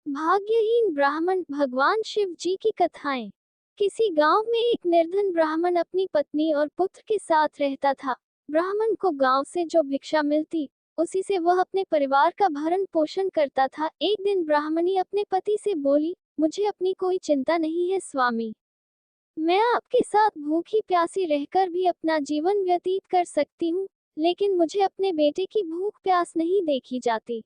भाग्यहीन ब्राह्मण। भगवान शिव जी की कथाएं। किसी गांव में एक निर्धन ब्राह्मण अपनी पत्नी और पुत्र के साथ रहता था। ब्राह्मण को गांव से जो भिक्षा मिलती, उसी से वह अपने परिवार का भरण पोषण करता था। एक दिन ब्राह्मणी अपने पति से बोली, मुझे अपनी कोई चिंता नहीं है स्वामी। मैं आपके साथ भूखी प्यासी रहकर भी अपना जीवन व्यतीत कर सकती हूँ, लेकिन मुझे अपने बेटे की भूख प्यास नहीं देखी जाती।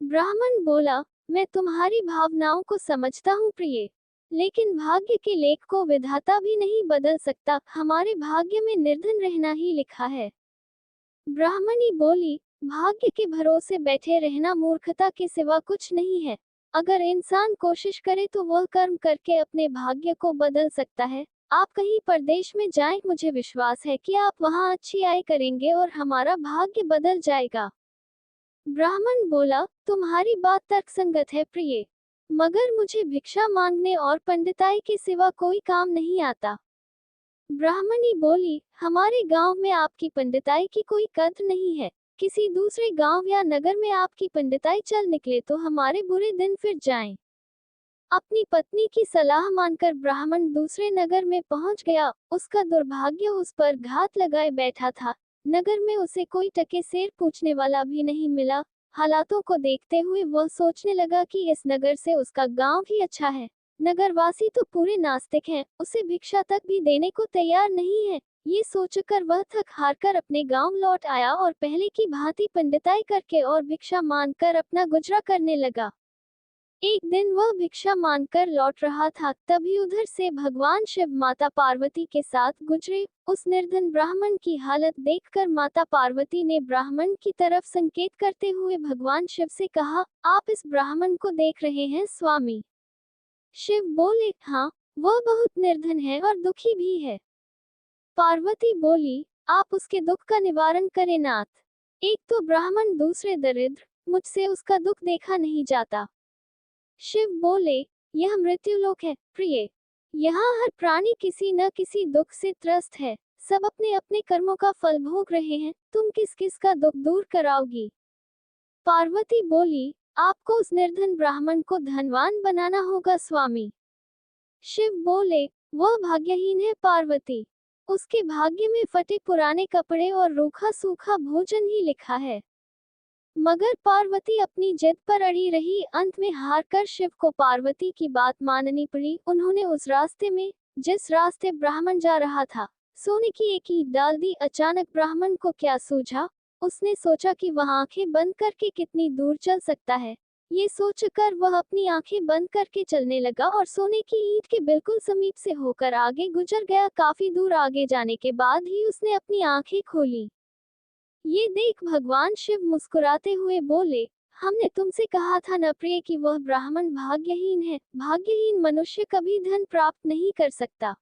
ब्राह्मण बोला, मैं तुम्हारी भावनाओं को समझता हूँ प्रिय, लेकिन भाग्य के लेख को विधाता भी नहीं बदल सकता। हमारे भाग्य में निर्धन रहना ही लिखा है। ब्राह्मणी बोली, भाग्य के भरोसे बैठे रहना मूर्खता के सिवा कुछ नहीं है। अगर इंसान कोशिश करे तो वह कर्म करके अपने भाग्य को बदल सकता है। आप कहीं परदेश में जाएं, मुझे विश्वास है कि आप वहां अच्छी आय करेंगे और हमारा भाग्य बदल जाएगा। ब्राह्मण बोला, तुम्हारी बात तर्कसंगत है प्रिय, मगर मुझे भिक्षा मांगने और पंडिताई के सिवा कोई काम नहीं आता। ब्राह्मणी बोली, हमारे गांव में आपकी पंडिताई की कोई कद्र नहीं है। किसी दूसरे गांव या नगर में आपकी पंडिताई चल निकले तो हमारे बुरे दिन फिर जाएं। अपनी पत्नी की सलाह मानकर ब्राह्मण दूसरे नगर में पहुंच गया। उसका दुर्भाग्य उस पर घात लगाए बैठा था। नगर में उसे कोई टके सेर पूछने वाला भी नहीं मिला। हालातों को देखते हुए वह सोचने लगा कि इस नगर से उसका गांव ही अच्छा है। नगरवासी तो पूरे नास्तिक हैं, उसे भिक्षा तक भी देने को तैयार नहीं है। ये सोचकर वह थक हार कर अपने गांव लौट आया और पहले की भांति पंडिताई करके और भिक्षा मांगकर अपना गुजरा करने लगा। एक दिन वह भिक्षा मांगकर लौट रहा था, तभी उधर से भगवान शिव माता पार्वती के साथ गुजरे। उस निर्धन ब्राह्मण की हालत देखकर माता पार्वती ने ब्राह्मण की तरफ संकेत करते हुए भगवान शिव से कहा, आप इस ब्राह्मण को देख रहे हैं स्वामी? शिव बोले, हाँ, वह बहुत निर्धन है और दुखी भी है। पार्वती बोली, आप उसके दुख का निवारण करें नाथ। एक तो ब्राह्मण, दूसरे दरिद्र, मुझसे उसका दुख देखा नहीं जाता। शिव बोले, यह मृत्युलोक है प्रिय, यहाँ हर प्राणी किसी न किसी दुख से त्रस्त है। सब अपने अपने कर्मों का फल भोग रहे हैं, तुम किस किस का दुख दूर कराओगी? पार्वती बोली, आपको उस निर्धन ब्राह्मण को धनवान बनाना होगा स्वामी। शिव बोले, वह भाग्यहीन है पार्वती, उसके भाग्य में फटे पुराने कपड़े और रूखा सूखा भोजन ही लिखा है। मगर पार्वती अपनी जिद पर अड़ी रही। अंत में हारकर शिव को पार्वती की बात माननी पड़ी। उन्होंने उस रास्ते में, जिस रास्ते ब्राह्मण जा रहा था, सोने की एक ईंट डाल दी। अचानक ब्राह्मण को क्या सूझा? उसने सोचा कि वह आंखें बंद करके कितनी दूर चल सकता है। ये सोचकर वह अपनी आंखें बंद करके चलने लगा और सोने की ईंट के बिल्कुल समीप से होकर आगे गुजर गया। काफी दूर आगे जाने के बाद ही उसने अपनी आंखें खोली। ये देख भगवान शिव मुस्कुराते हुए बोले, हमने तुमसे कहा था न प्रिय कि वह ब्राह्मण भाग्यहीन है। भाग्यहीन मनुष्य कभी धन प्राप्त नहीं कर सकता।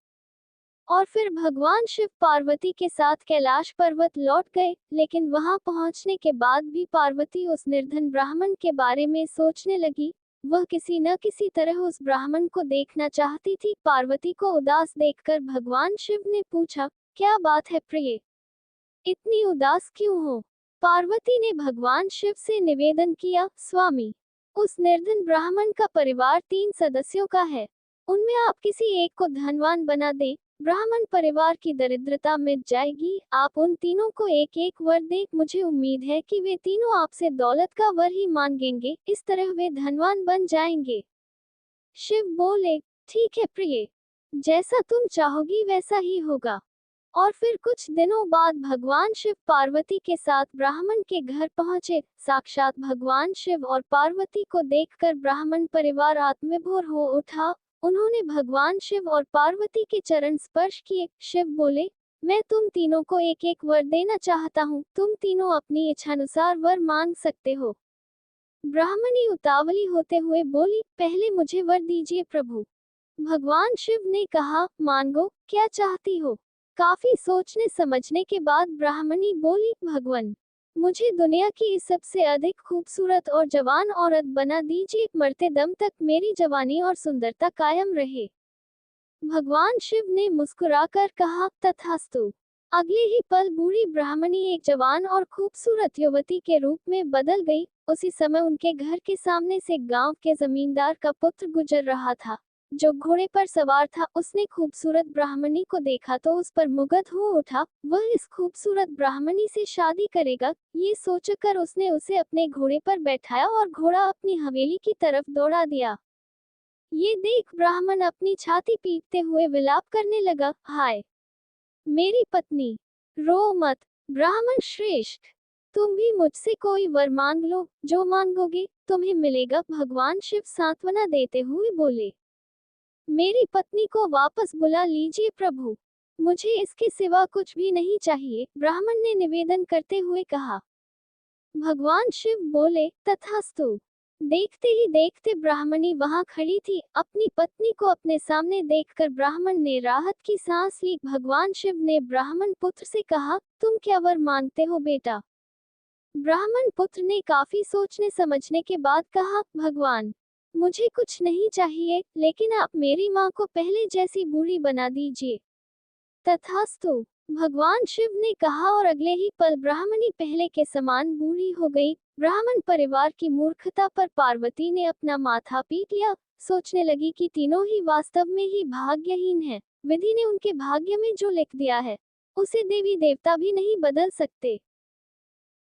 और फिर भगवान शिव पार्वती के साथ कैलाश पर्वत लौट गए। लेकिन वहां पहुंचने के बाद भी पार्वती उस निर्धन ब्राह्मण के बारे में सोचने लगी। वह किसी न किसी तरह उस ब्राह्मण को देखना चाहती थी। पार्वती को उदास देखकर भगवान शिव ने पूछा, क्या बात है प्रिय, इतनी उदास क्यों हो? पार्वती ने भगवान शिव से निवेदन किया, स्वामी, उस निर्धन ब्राह्मण का परिवार 3 सदस्यों का है। उनमें आप किसी एक को धनवान बना दें, ब्राह्मण परिवार की दरिद्रता मिट जाएगी। आप उन तीनों को एक एक वर दें। मुझे उम्मीद है कि वे तीनों आपसे दौलत का वर ही मांगेंगे, इस तरह वे धनवान बन जाएंगे। शिव बोले, ठीक है प्रिय, जैसा तुम चाहोगी वैसा ही होगा। और फिर कुछ दिनों बाद भगवान शिव पार्वती के साथ ब्राह्मण के घर पहुंचे। साक्षात भगवान शिव और पार्वती को देखकर ब्राह्मण परिवार आत्मविभोर हो उठा। उन्होंने भगवान शिव और पार्वती के चरण स्पर्श किए। शिव बोले, मैं तुम तीनों को एक एक वर देना चाहता हूँ। तुम तीनों अपनी इच्छानुसार वर मांग सकते हो। ब्राह्मणी उतावली होते हुए बोली, पहले मुझे वर दीजिए प्रभु। भगवान शिव ने कहा, मांगो, क्या चाहती हो? काफी सोचने समझने के बाद ब्राह्मणी बोली, भगवान, मुझे दुनिया की इस सबसे अधिक खूबसूरत और जवान औरत बना दीजिए। मरते दम तक मेरी जवानी और सुंदरता कायम रहे। भगवान शिव ने मुस्कुराकर कहा, तथास्तु। अगले ही पल बूढ़ी ब्राह्मणी एक जवान और खूबसूरत युवती के रूप में बदल गई। उसी समय उनके घर के सामने से गांव के जमींदार का पुत्र गुजर रहा था, जो घोड़े पर सवार था। उसने खूबसूरत ब्राह्मणी को देखा तो उस पर मुग्ध हो उठा। वह इस खूबसूरत ब्राह्मणी से शादी करेगा, ये सोचकर उसने उसे अपने घोड़े पर बैठाया और घोड़ा अपनी हवेली की तरफ दौड़ा दिया। ये देख ब्राह्मण अपनी छाती पीटते हुए विलाप करने लगा, हाय मेरी पत्नी, रो मत, ब्राह्मण श्रेष्ठ, तुम भी मुझसे कोई वर मांग लो, जो मांगोगे तुम्हें मिलेगा। भगवान शिव सांत्वना देते हुए बोले, मेरी पत्नी को वापस बुला लीजिए प्रभु, मुझे इसके सिवा कुछ भी नहीं चाहिए, ब्राह्मण ने निवेदन करते हुए कहा। भगवान शिव बोले, तथास्तु। देखते ही देखते ब्राह्मणी वहां खड़ी थी। अपनी पत्नी को अपने सामने देखकर ब्राह्मण ने राहत की सांस ली। भगवान शिव ने ब्राह्मण पुत्र से कहा, तुम क्या वर मांगते हो बेटा? ब्राह्मण पुत्र ने काफी सोचने समझने के बाद कहा, भगवान, मुझे कुछ नहीं चाहिए, लेकिन आप मेरी माँ को पहले जैसी बूढ़ी बना दीजिए। तथास्तु, भगवान शिव ने कहा और अगले ही पल ब्राह्मणी पहले के समान बूढ़ी हो गई। ब्राह्मण परिवार की मूर्खता पर पार्वती ने अपना माथा पीट लिया। सोचने लगी कि तीनों ही वास्तव में ही भाग्यहीन हैं। विधि ने उनके भाग्य में जो लिख दिया है, उसे देवी देवता भी नहीं बदल सकते।